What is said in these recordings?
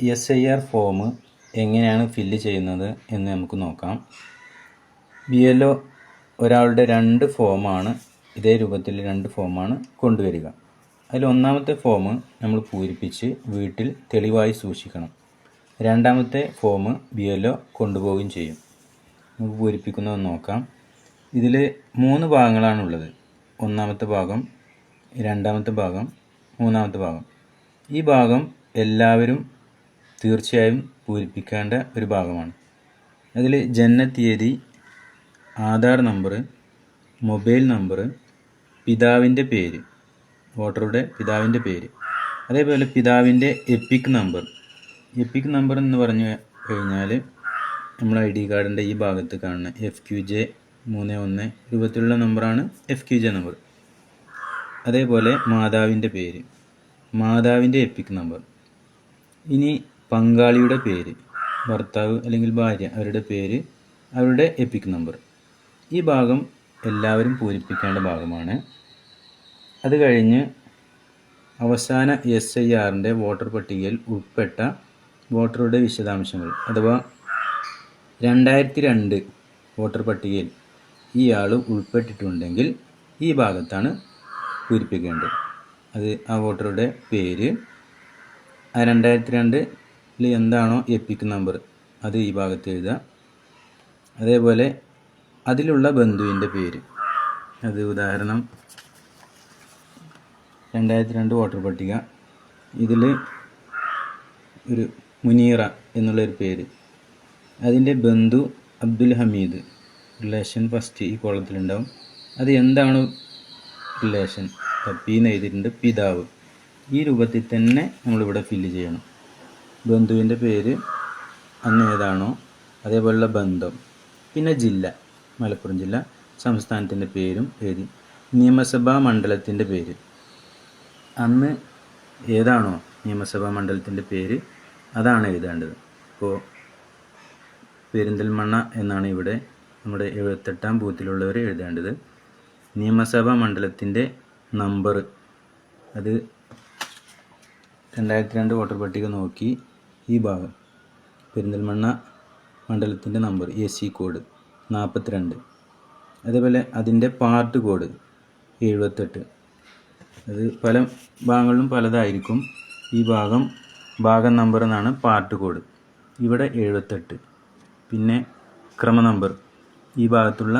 SIR form എങ്ങനെയാണ് fill ചെയ്യുന്നത് എന്ന് നമുക്ക് നോക്കാം. BLO ഒരാളുടെ 2 ഫോമാണ് ഇതേ രൂപത്തിൽ 2 ഫോമാണ് കൊണ്ടുവരിക. അതിൽ ഒന്നാമത്തെ ഫോം നമ്മൾ പൂരിപ്പിച്ച് വീട്ടിൽ തെളിവായി സൂക്ഷിക്കണം. രണ്ടാമത്തെ ഫോം BLO കൊണ്ടുപോവുകയും ചെയ്യും. നമുക്ക് പൂരിപ്പിക്കുന്നത് നോക്കാം. ഇതിൽ 3 ഭാഗങ്ങളാണുള്ളത്. ഒന്നാമത്തെ ഭാഗം, രണ്ടാമത്തെ ഭാഗം, മൂന്നാമത്തെ ഭാഗം. ഈ ഭാഗം എല്ലാവരും തീർച്ചയായും പൂരിപ്പിക്കേണ്ട ഒരു ഭാഗമാണ്. അതിൽ ജനനത്തീയതി, ആധാർ നമ്പർ, മൊബൈൽ നമ്പർ, പിതാവിൻ്റെ പേര്, വോട്ടറുടെ പിതാവിൻ്റെ പേര്, അതേപോലെ പിതാവിൻ്റെ എപ്പിക് നമ്പർ. എപ്പിക് നമ്പർ എന്ന് പറഞ്ഞു കഴിഞ്ഞാൽ നമ്മൾ ID കാർഡിൻ്റെ ഈ ഭാഗത്ത് കാണുന്ന FQJ31 രൂപത്തിലുള്ള നമ്പറാണ് FQJ നമ്പർ. അതേപോലെ മാതാവിൻ്റെ പേര്, മാതാവിൻ്റെ എപ്പിക് നമ്പർ. ഇനി പങ്കാളിയുടെ പേര്, ഭർത്താവ് അല്ലെങ്കിൽ ഭാര്യ, അവരുടെ പേര്, അവരുടെ എപ്പിക് നമ്പർ. ഈ ഭാഗം എല്ലാവരും പൂരിപ്പിക്കേണ്ട ഭാഗമാണ്. അത് കഴിഞ്ഞ് അവസാന SIRൻ്റെ വോട്ടർ പട്ടികയിൽ ഉൾപ്പെട്ട വോട്ടറുടെ വിശദാംശങ്ങൾ അഥവാ 2002 വോട്ടർ പട്ടികയിൽ ഈ ആൾ ഉൾപ്പെട്ടിട്ടുണ്ടെങ്കിൽ ഈ ഭാഗത്താണ് പൂരിപ്പിക്കേണ്ടത്. അത് ആ വോട്ടറുടെ പേര്, ആ 2002 എന്താണോ എപ്പിക് നമ്പർ അത് ഈ ഭാഗത്ത് എഴുതുക. അതേപോലെ അതിലുള്ള ബന്ധുവിൻ്റെ പേര്, അത് ഉദാഹരണം 2002 വോട്ടർ പട്ടിക, ഇതിൽ ഒരു മുനീറ എന്നുള്ളൊരു പേര്, അതിൻ്റെ ബന്ധു അബ്ദുൽ ഹമീദ്, റിലേഷൻ ഫസ്റ്റ് ഈ കോളത്തിലുണ്ടാവും. അത് എന്താണ് റിലേഷൻ, പീന്ന് എഴുതിയിട്ടുണ്ട്, പിതാവ്. ഈ രൂപത്തിൽ തന്നെ നമ്മളിവിടെ ഫില്ല് ചെയ്യണം. ബന്ധുവിൻ്റെ പേര് അന്ന് ഏതാണോ അതേപോലുള്ള ബന്ധം, പിന്നെ ജില്ല, മലപ്പുറം ജില്ല, സംസ്ഥാനത്തിൻ്റെ പേരും എഴുതി. നിയമസഭാ മണ്ഡലത്തിൻ്റെ പേര്, അന്ന് ഏതാണോ നിയമസഭാ മണ്ഡലത്തിൻ്റെ പേര് അതാണ് എഴുതേണ്ടത്. ഇപ്പോൾ പെരിന്തൽമണ്ണ എന്നാണ് ഇവിടെ നമ്മുടെ 78ാം ബൂത്തിലുള്ളവർ എഴുതേണ്ടത്. നിയമസഭാ മണ്ഡലത്തിൻ്റെ നമ്പർ, അത് 2002 വോട്ടർ പട്ടിക നോക്കി ഈ ഭാഗം പെരിന്തൽമണ്ണ മണ്ഡലത്തിൻ്റെ നമ്പർ AC കോഡ് 42, അതേപോലെ അതിൻ്റെ പാർട്ട് കോഡ് 78. അത് പല ഭാഗങ്ങളിലും പലതായിരിക്കും. ഈ ഭാഗം നമ്പർ എന്നാണ് പാർട്ട് കോഡ്. ഇവിടെ 78. പിന്നെ ക്രമ നമ്പർ, ഈ ഭാഗത്തുള്ള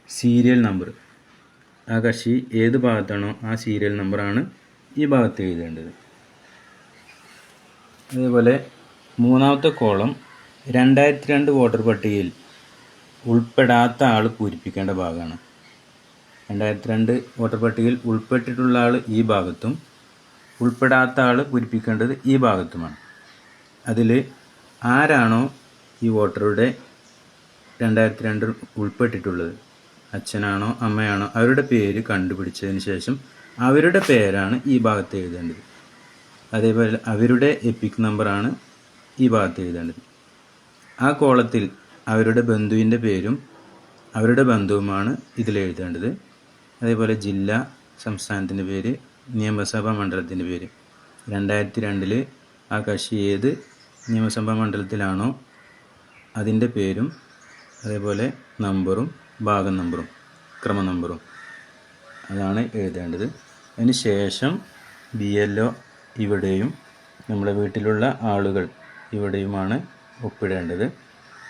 സീരിയൽ നമ്പർ, ആ കക്ഷി ഏത് ഭാഗത്താണോ ആ സീരിയൽ നമ്പറാണ് ഈ ഭാഗത്ത് എഴുതേണ്ടത്. അതേപോലെ മൂന്നാമത്തെ കോളം 2002 വോട്ടർ പട്ടികയിൽ ഉൾപ്പെടാത്ത ആൾ പൂരിപ്പിക്കേണ്ട ഭാഗമാണ്. 2002 വോട്ടർ പട്ടികയിൽ ഉൾപ്പെട്ടിട്ടുള്ള ആൾ ഈ ഭാഗത്തും ഉൾപ്പെടാത്ത ആൾ പൂരിപ്പിക്കേണ്ടത് ഈ ഭാഗത്തുമാണ്. അതിൽ ആരാണോ ഈ വോട്ടറുടെ 2002 ഉൾപ്പെട്ടിട്ടുള്ളത്, അച്ഛനാണോ അമ്മയാണോ, അവരുടെ പേര് കണ്ടുപിടിച്ചതിന് ശേഷം അവരുടെ പേരാണ് ഈ ഭാഗത്ത് എഴുതേണ്ടത്. അതേപോലെ അവരുടെ എപ്പിക് നമ്പറാണ് ഈ ഭാഗത്ത് എഴുതേണ്ടത്. ആ കോളത്തിൽ അവരുടെ ബന്ധുവിൻ്റെ പേരും അവരുടെ ബന്ധുവുമാണ് ഇതിൽ എഴുതേണ്ടത്. അതേപോലെ ജില്ല, സംസ്ഥാനത്തിൻ്റെ പേര്, നിയമസഭാ മണ്ഡലത്തിൻ്റെ പേര്. 2002 ആ കക്ഷി ഏത് നിയമസഭാ മണ്ഡലത്തിലാണോ അതിൻ്റെ പേരും അതേപോലെ നമ്പറും ഭാഗം നമ്പറും ക്രമ നമ്പറും അതാണ് എഴുതേണ്ടത്. അതിന് ശേഷം BLO ഇവിടെയും നമ്മുടെ വീട്ടിലുള്ള ആളുകൾ ഇവിടെയുമാണ് ഒപ്പിടേണ്ടത്.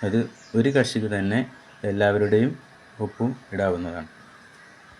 അത് ഒരു കക്ഷിക്ക് തന്നെ എല്ലാവരുടെയും ഒപ്പും ഇടാവുന്നതാണ്.